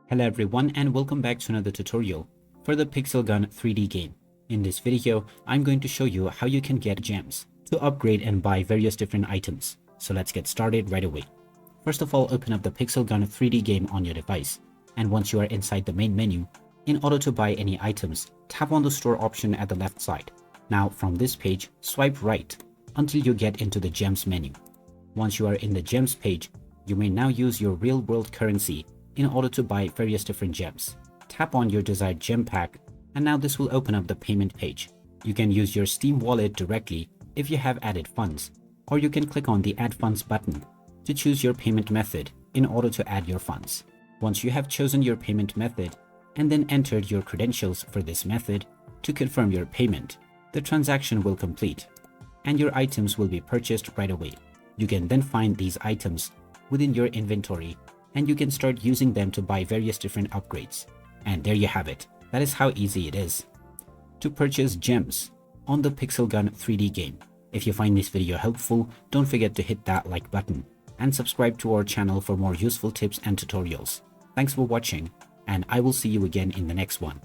Hello everyone and welcome back to another tutorial for the Pixel Gun 3D game. In this video, I'm going to show you how you can get gems to upgrade and buy various different items. So let's get started right away. First of all, open up the Pixel Gun 3D game on your device. And once you are inside the main menu, in order to buy any items, tap on the store option at the left side. Now from this page, swipe right until you get into the gems menu. Once you are in the gems page, you may now use your real world currency in order to buy various different gems. Tap on your desired gem pack and now this will open up the payment page. You can use your Steam wallet directly if you have added funds, or you can click on the add funds button to choose your payment method in order to add your funds. Once you have chosen your payment method and then entered your credentials for this method to confirm your payment, the transaction will complete and your items will be purchased right away. You can then find these items within your inventory and you can start using them to buy various different upgrades. And there you have it. That is how easy it is to purchase gems on the Pixel Gun 3D game. If you find this video helpful, don't forget to hit that like button and subscribe to our channel for more useful tips and tutorials. Thanks for watching, and I will see you again in the next one.